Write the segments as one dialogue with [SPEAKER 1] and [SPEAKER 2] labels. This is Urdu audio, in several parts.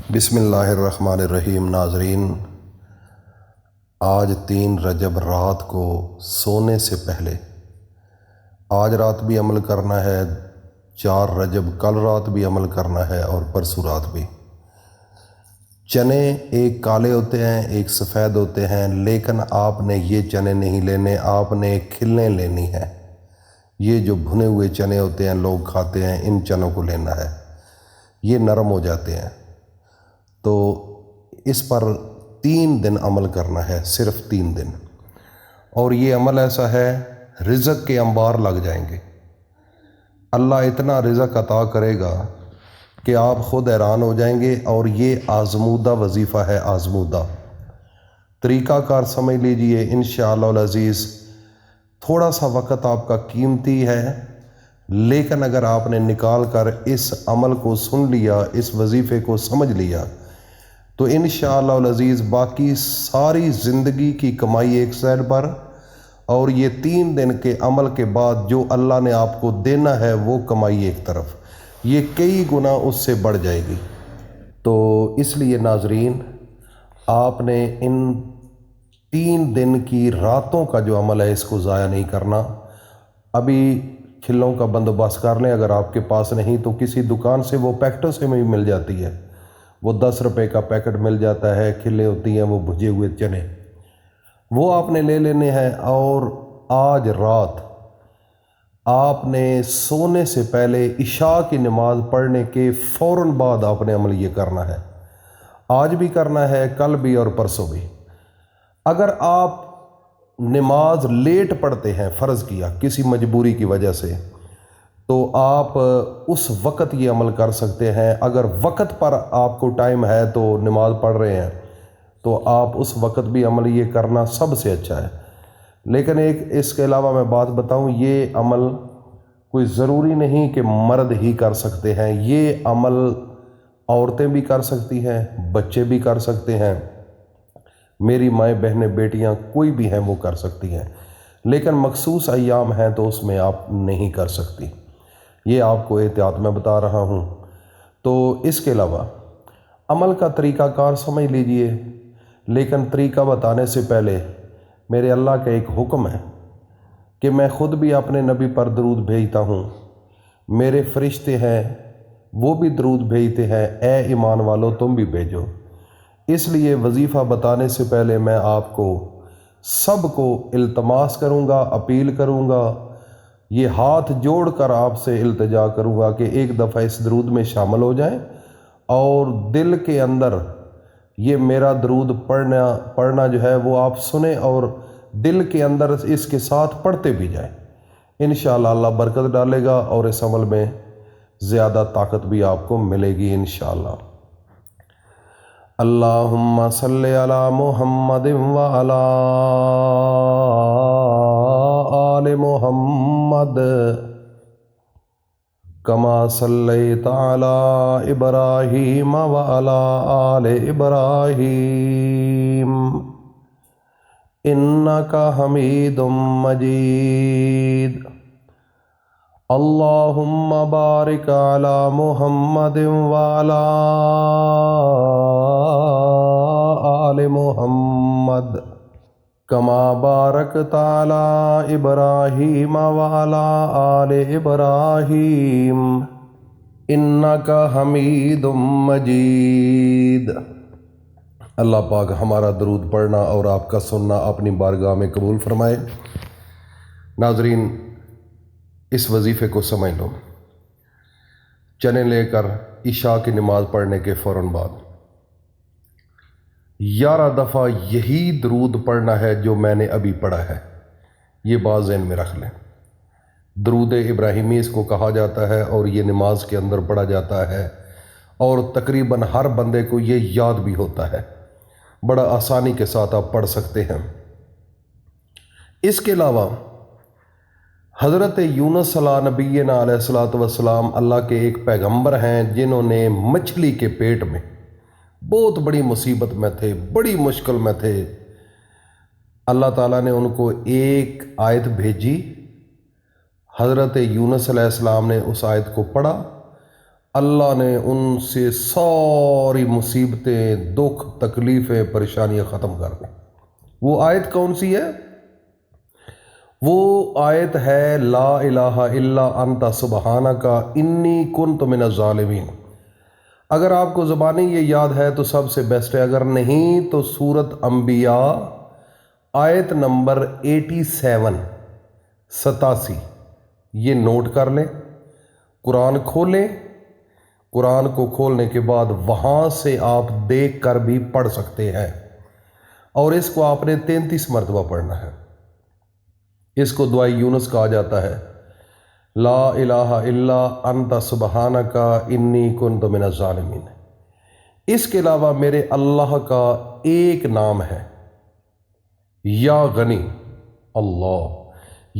[SPEAKER 1] بسم اللہ الرحمن الرحیم۔ ناظرین، آج 3 رجب رات کو سونے سے پہلے، آج رات بھی عمل کرنا ہے، 4 رجب کل رات بھی عمل کرنا ہے اور پرسوں رات بھی۔ چنے ایک کالے ہوتے ہیں، ایک سفید ہوتے ہیں، لیکن آپ نے یہ چنے نہیں لینے، آپ نے کھلیں لینی ہے۔ یہ جو بھنے ہوئے چنے ہوتے ہیں لوگ کھاتے ہیں، ان چنوں کو لینا ہے، یہ نرم ہو جاتے ہیں۔ تو اس پر 3 دن عمل کرنا ہے، صرف 3 دن، اور یہ عمل ایسا ہے رزق کے انبار لگ جائیں گے۔ اللہ اتنا رزق عطا کرے گا کہ آپ خود حیران ہو جائیں گے، اور یہ آزمودہ وظیفہ ہے، آزمودہ۔ طریقہ کار سمجھ لیجئے انشاءاللہ العزیز۔ تھوڑا سا وقت آپ کا قیمتی ہے، لیکن اگر آپ نے نکال کر اس عمل کو سن لیا، اس وظیفے کو سمجھ لیا، تو انشاءاللہ العزیز باقی ساری زندگی کی کمائی ایک سائڈ پر، اور یہ 3 دن کے عمل کے بعد جو اللہ نے آپ کو دینا ہے وہ کمائی ایک طرف، یہ کئی گنا اس سے بڑھ جائے گی۔ تو اس لیے ناظرین، آپ نے ان 3 دن کی راتوں کا جو عمل ہے اس کو ضائع نہیں کرنا۔ ابھی کھلوں کا بندوبست کر لیں، اگر آپ کے پاس نہیں تو کسی دکان سے وہ پیکٹوں سے بھی مل جاتی ہے، وہ 10 روپے کا پیکٹ مل جاتا ہے، کھلے ہوتی ہیں وہ بھجے ہوئے چنے، وہ آپ نے لے لینے ہیں۔ اور آج رات آپ نے سونے سے پہلے عشاء کی نماز پڑھنے کے فوراً بعد آپ نے عمل یہ کرنا ہے، آج بھی کرنا ہے، کل بھی اور پرسوں بھی۔ اگر آپ نماز لیٹ پڑھتے ہیں، فرض کیا کسی مجبوری کی وجہ سے، تو آپ اس وقت یہ عمل کر سکتے ہیں۔ اگر وقت پر آپ کو ٹائم ہے تو نماز پڑھ رہے ہیں تو آپ اس وقت بھی عمل یہ کرنا سب سے اچھا ہے۔ لیکن ایک اس کے علاوہ میں بات بتاؤں، یہ عمل کوئی ضروری نہیں کہ مرد ہی کر سکتے ہیں، یہ عمل عورتیں بھی کر سکتی ہیں، بچے بھی کر سکتے ہیں، میری مائیں بہنیں بیٹیاں کوئی بھی ہیں وہ کر سکتی ہیں، لیکن مخصوص ایام ہیں تو اس میں آپ نہیں کر سکتی۔ یہ آپ کو احتیاط میں بتا رہا ہوں۔ تو اس کے علاوہ عمل کا طریقہ کار سمجھ لیجئے، لیکن طریقہ بتانے سے پہلے میرے اللہ کا ایک حکم ہے کہ میں خود بھی اپنے نبی پر درود بھیجتا ہوں، میرے فرشتے ہیں وہ بھی درود بھیجتے ہیں، اے ایمان والو تم بھی بھیجو۔ اس لیے وظیفہ بتانے سے پہلے میں آپ کو سب کو التماس کروں گا، اپیل کروں گا، یہ ہاتھ جوڑ کر آپ سے التجا کروں گا کہ ایک دفعہ اس درود میں شامل ہو جائیں، اور دل کے اندر یہ میرا درود پڑھنا جو ہے وہ آپ سنیں، اور دل کے اندر اس کے ساتھ پڑھتے بھی جائیں۔ انشاءاللہ اللہ برکت ڈالے گا، اور اس عمل میں زیادہ طاقت بھی آپ کو ملے گی انشاءاللہ۔ اللہم صلی علی محمد وعلی آل محمد کما صلیت علی ابراہیم وعلی آل ابراہیم انک حمید مجید۔ اللہم بارک علی محمد وعلی آل محمد کما بارکت علی ابراہیم وعلی آل ابراہیم انک حمید مجید۔ اللہ پاک ہمارا درود پڑھنا اور آپ کا سننا اپنی بارگاہ میں قبول فرمائے۔ ناظرین، اس وظیفے کو سمجھ لو، چنے لے کر عشاء کی نماز پڑھنے کے فوراً بعد 11 دفعہ یہی درود پڑھنا ہے جو میں نے ابھی پڑھا ہے، یہ بات ذہن میں رکھ لیں۔ درود ابراہیمی اس کو کہا جاتا ہے، اور یہ نماز کے اندر پڑھا جاتا ہے، اور تقریباً ہر بندے کو یہ یاد بھی ہوتا ہے، بڑا آسانی کے ساتھ آپ پڑھ سکتے ہیں۔ اس کے علاوہ حضرت یونس علیہ نبینا علیہ الصلوۃ والسلام اللہ کے ایک پیغمبر ہیں، جنہوں نے مچھلی کے پیٹ میں بہت بڑی مصیبت میں تھے، بڑی مشکل میں تھے، اللہ تعالیٰ نے ان کو ایک آیت بھیجی، حضرت یونس علیہ السلام نے اس آیت کو پڑھا، اللہ نے ان سے ساری مصیبتیں، دکھ، تکلیفیں، پریشانیاں ختم کر دیں۔ وہ آیت کون سی ہے؟ وہ آیت ہے لا الہ الا انت سبحانک انی کنت من الظالمین۔ اگر آپ کو زبانی یہ یاد ہے تو سب سے بیسٹ ہے، اگر نہیں تو سورۃ انبیاء آیت نمبر 87 یہ نوٹ کر لیں، قرآن کھولیں، قرآن کو کھولنے کے بعد وہاں سے آپ دیکھ کر بھی پڑھ سکتے ہیں، اور اس کو آپ نے 33 مرتبہ پڑھنا ہے۔ اس کو دعائے یونس کہا جاتا ہے، لا الہ الا انت سبحانک انی کنت من الظالمین۔ اس کے علاوہ میرے اللہ کا ایک نام ہے یا غنی۔ اللہ،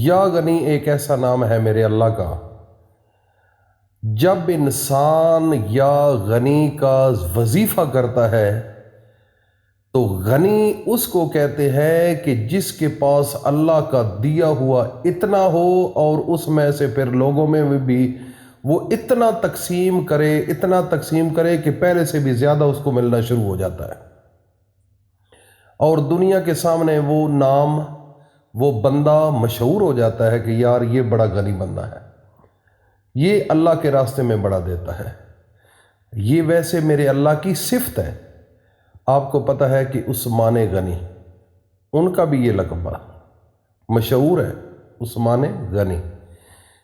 [SPEAKER 1] یا غنی ایک ایسا نام ہے میرے اللہ کا، جب انسان یا غنی کا وظیفہ کرتا ہے تو غنی اس کو کہتے ہیں کہ جس کے پاس اللہ کا دیا ہوا اتنا ہو، اور اس میں سے پھر لوگوں میں بھی وہ اتنا تقسیم کرے کہ پہلے سے بھی زیادہ اس کو ملنا شروع ہو جاتا ہے، اور دنیا کے سامنے وہ نام، وہ بندہ مشہور ہو جاتا ہے کہ یار یہ بڑا غنی بندہ ہے، یہ اللہ کے راستے میں بڑا دیتا ہے۔ یہ ویسے میرے اللہ کی صفت ہے۔ آپ کو پتہ ہے کہ عثمان غنی، ان کا بھی یہ لقب مشہور ہے، عثمان غنی۔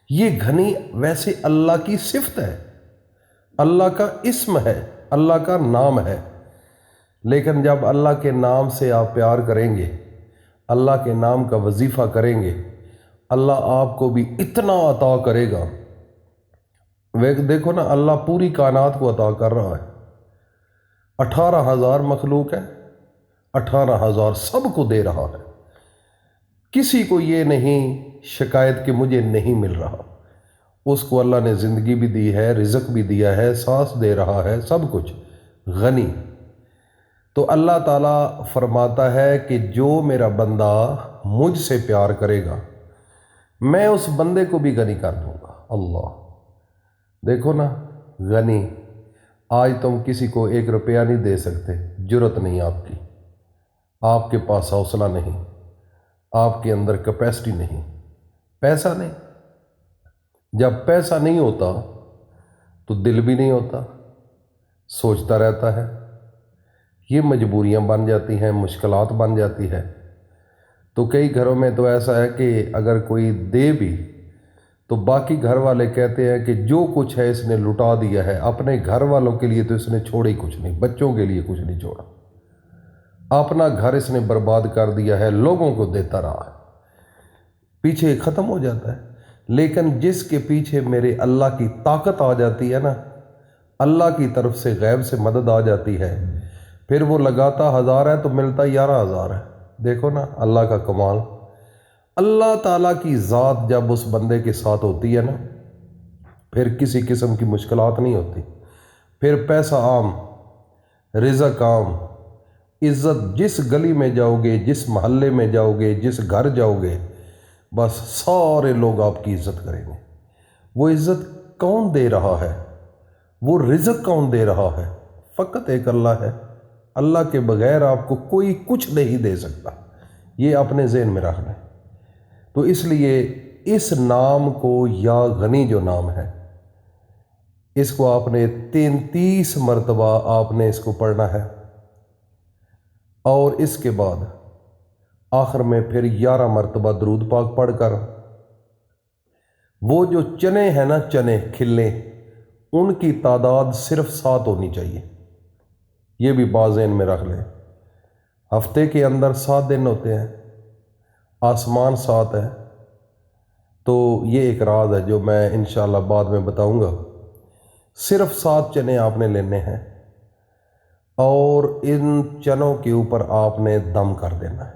[SPEAKER 1] یہ غنی ویسے اللہ کی صفت ہے، اللہ کا اسم ہے، اللہ کا نام ہے، لیکن جب اللہ کے نام سے آپ پیار کریں گے، اللہ کے نام کا وظیفہ کریں گے، اللہ آپ کو بھی اتنا عطا کرے گا۔ دیکھو نا، اللہ پوری کائنات کو عطا کر رہا ہے، 18,000 مخلوق ہے، 18,000 سب کو دے رہا ہے، کسی کو یہ نہیں شکایت کہ مجھے نہیں مل رہا۔ اس کو اللہ نے زندگی بھی دی ہے، رزق بھی دیا ہے، سانس دے رہا ہے، سب کچھ، غنی۔ تو اللہ تعالیٰ فرماتا ہے کہ جو میرا بندہ مجھ سے پیار کرے گا، میں اس بندے کو بھی غنی کر دوں گا۔ اللہ، دیکھو نا، غنی۔ آج تم کسی کو 1 روپیہ نہیں دے سکتے، جرت نہیں آپ کی، آپ کے پاس حوصلہ نہیں، آپ کے اندر کیپیسٹی نہیں، پیسہ نہیں۔ جب پیسہ نہیں ہوتا تو دل بھی نہیں ہوتا، سوچتا رہتا ہے، یہ مجبوریاں بن جاتی ہیں، مشکلات بن جاتی ہے۔ تو کئی گھروں میں تو ایسا ہے کہ اگر کوئی دے بھی تو باقی گھر والے کہتے ہیں کہ جو کچھ ہے اس نے لٹا دیا ہے، اپنے گھر والوں کے لیے تو اس نے چھوڑا ہی کچھ نہیں، بچوں کے لیے کچھ نہیں چھوڑا، اپنا گھر اس نے برباد کر دیا ہے، لوگوں کو دیتا رہا ہے، پیچھے ختم ہو جاتا ہے۔ لیکن جس کے پیچھے میرے اللہ کی طاقت آ جاتی ہے نا، اللہ کی طرف سے غیب سے مدد آ جاتی ہے، پھر وہ لگاتا 1000 ہے تو ملتا 11,000 ہے۔ دیکھو نا اللہ کا کمال۔ اللہ تعالیٰ کی ذات جب اس بندے کے ساتھ ہوتی ہے نا، پھر کسی قسم کی مشکلات نہیں ہوتی، پھر پیسہ عام، رزق عام، عزت جس گلی میں جاؤ گے، جس محلے میں جاؤ گے، جس گھر جاؤ گے، بس سارے لوگ آپ کی عزت کریں گے۔ وہ عزت کون دے رہا ہے؟ وہ رزق کون دے رہا ہے؟ فقط ایک اللہ ہے۔ اللہ کے بغیر آپ کو کوئی کچھ نہیں دے سکتا، یہ اپنے ذہن میں رکھ لیں۔ تو اس لیے اس نام کو، یا غنی جو نام ہے، اس کو آپ نے 33 مرتبہ آپ نے اس کو پڑھنا ہے، اور اس کے بعد آخر میں پھر 11 مرتبہ درود پاک پڑھ کر، وہ جو چنے ہیں نا، چنے کھلنے، ان کی تعداد صرف 7 ہونی چاہیے، یہ بھی ذہن میں رکھ لیں۔ ہفتے کے اندر 7 دن ہوتے ہیں، آسمان 7 ہے، تو یہ ایک راز ہے جو میں انشاءاللہ بعد میں بتاؤں گا۔ صرف 7 چنے آپ نے لینے ہیں، اور ان چنوں کے اوپر آپ نے دم کر دینا ہے۔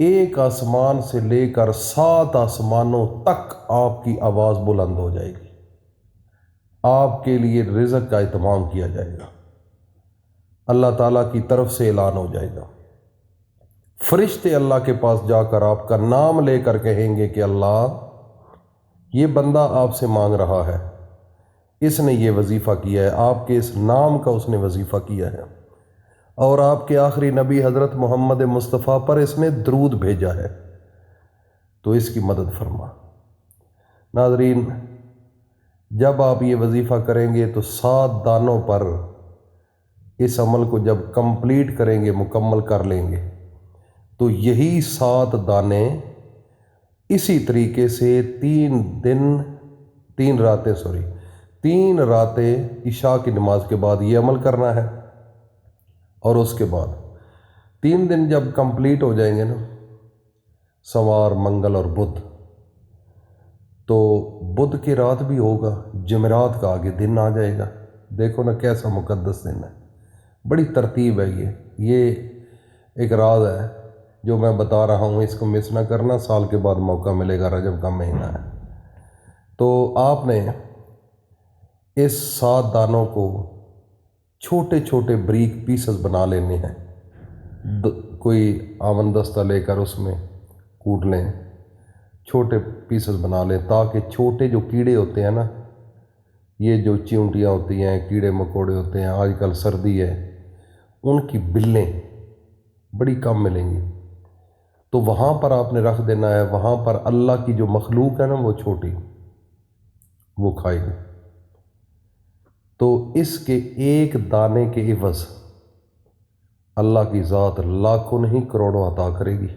[SPEAKER 1] ایک آسمان سے لے کر 7 آسمانوں تک آپ کی آواز بلند ہو جائے گی، آپ کے لیے رزق کا اہتمام کیا جائے گا، اللہ تعالیٰ کی طرف سے اعلان ہو جائے گا۔ فرشتے اللہ کے پاس جا کر آپ کا نام لے کر کہیں گے کہ اللہ، یہ بندہ آپ سے مانگ رہا ہے، اس نے یہ وظیفہ کیا ہے، آپ کے اس نام کا اس نے وظیفہ کیا ہے، اور آپ کے آخری نبی حضرت محمد مصطفیٰ پر اس نے درود بھیجا ہے، تو اس کی مدد فرما۔ ناظرین، جب آپ یہ وظیفہ کریں گے تو 7 دانوں پر اس عمل کو جب کمپلیٹ کریں گے، مکمل کر لیں گے، تو یہی 7 دانے اسی طریقے سے 3 راتیں عشاء کی نماز کے بعد یہ عمل کرنا ہے، اور اس کے بعد 3 دن جب کمپلیٹ ہو جائیں گے نا، سوار، منگل اور بدھ، تو بدھ کی رات بھی ہوگا، جمعرات کا آگے دن آ جائے گا۔ دیکھو نا کیسا مقدس دن ہے، بڑی ترتیب ہے یہ ایک راز ہے جو میں بتا رہا ہوں، اس کو مس نہ کرنا، سال کے بعد موقع ملے گا، رجب کا مہینہ ہے۔ تو آپ نے اس 7 دانوں کو چھوٹے چھوٹے بریک پیسز بنا لینے ہیں، کوئی آون دستہ لے کر اس میں کوٹ لیں، چھوٹے پیسز بنا لیں، تاکہ چھوٹے جو کیڑے ہوتے ہیں نا، یہ جو چیونٹیاں ہوتی ہیں، کیڑے مکوڑے ہوتے ہیں، آج کل سردی ہے، ان کی بلیں بڑی کم ملیں گی، تو وہاں پر آپ نے رکھ دینا ہے، وہاں پر اللہ کی جو مخلوق ہے نا وہ چھوٹی، وہ کھائے گی، تو اس کے ایک دانے کے عوض اللہ کی ذات لاکھوں نہیں کروڑوں عطا کرے گی،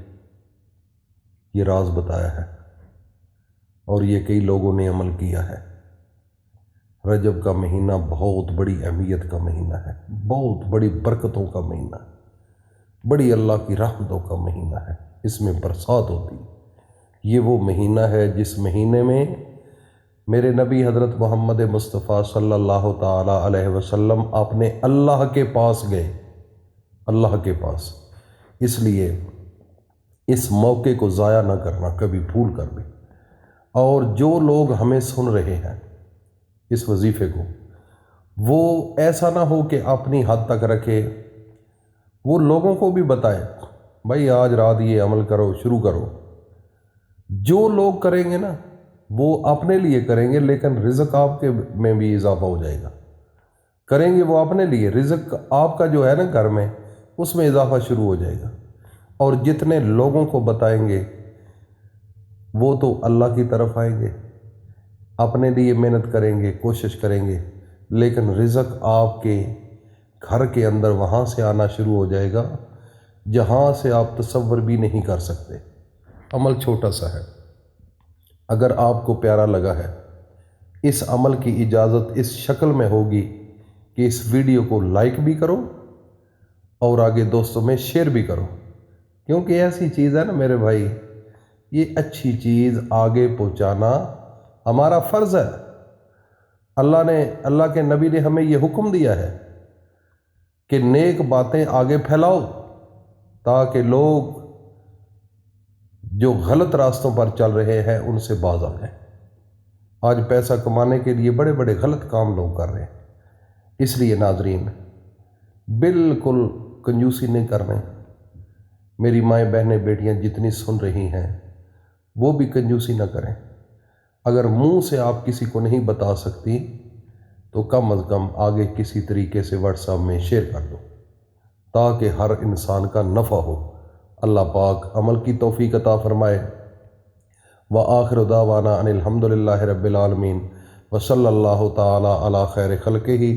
[SPEAKER 1] یہ راز بتایا ہے، اور یہ کئی لوگوں نے عمل کیا ہے۔ رجب کا مہینہ بہت بڑی اہمیت کا مہینہ ہے، بہت بڑی برکتوں کا مہینہ ہے، بڑی اللہ کی رحمتوں کا مہینہ ہے، اس میں برسات ہوتی ہے۔ یہ وہ مہینہ ہے جس مہینے میں میرے نبی حضرت محمد مصطفیٰ صلی اللہ تعالیٰ علیہ وسلم اپنے اللہ کے پاس گئے، اللہ کے پاس۔ اس لیے اس موقع کو ضائع نہ کرنا کبھی بھول کر بھی، اور جو لوگ ہمیں سن رہے ہیں اس وظیفے کو، وہ ایسا نہ ہو کہ اپنی حد تک رکھے، وہ لوگوں کو بھی بتائے، بھائی آج رات یہ عمل کرو، شروع کرو۔ جو لوگ کریں گے نا وہ اپنے لیے کریں گے، لیکن رزق آپ کے میں بھی اضافہ ہو جائے گا، کریں گے وہ اپنے لیے، رزق آپ کا جو ہے نا گھر میں، اس میں اضافہ شروع ہو جائے گا، اور جتنے لوگوں کو بتائیں گے وہ تو اللہ کی طرف آئیں گے، اپنے لیے محنت کریں گے، کوشش کریں گے، لیکن رزق آپ کے گھر کے اندر وہاں سے آنا شروع ہو جائے گا جہاں سے آپ تصور بھی نہیں کر سکتے۔ عمل چھوٹا سا ہے، اگر آپ کو پیارا لگا ہے، اس عمل کی اجازت اس شکل میں ہوگی کہ اس ویڈیو کو لائک بھی کرو اور آگے دوستوں میں شیئر بھی کرو، کیونکہ ایسی چیز ہے نا میرے بھائی، یہ اچھی چیز آگے پہنچانا ہمارا فرض ہے۔ اللہ کے نبی نے ہمیں یہ حکم دیا ہے کہ نیک باتیں آگے پھیلاؤ، تاکہ لوگ جو غلط راستوں پر چل رہے ہیں ان سے باز آ جائیں۔ آج پیسہ کمانے کے لیے بڑے بڑے غلط کام لوگ کر رہے ہیں، اس لیے ناظرین بالکل کنجوسی نہیں کرنے۔ میری مائیں بہنیں بیٹیاں جتنی سن رہی ہیں وہ بھی کنجوسی نہ کریں، اگر منہ سے آپ کسی کو نہیں بتا سکتی تو کم از کم آگے کسی طریقے سے واٹس ایپ میں شیئر کر دو، تاکہ ہر انسان کا نفع ہو۔ اللہ پاک عمل کی توفیق عطا فرمائے۔ وآخر دعوانا ان الحمد للہ رب العالمین، وصلی اللہ تعالی علی خیر خلقہ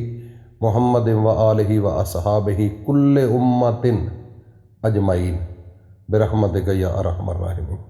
[SPEAKER 1] محمد وآلہ واصحابہ کل امۃ اجمعین برحمتک یا ارحم الراحمین۔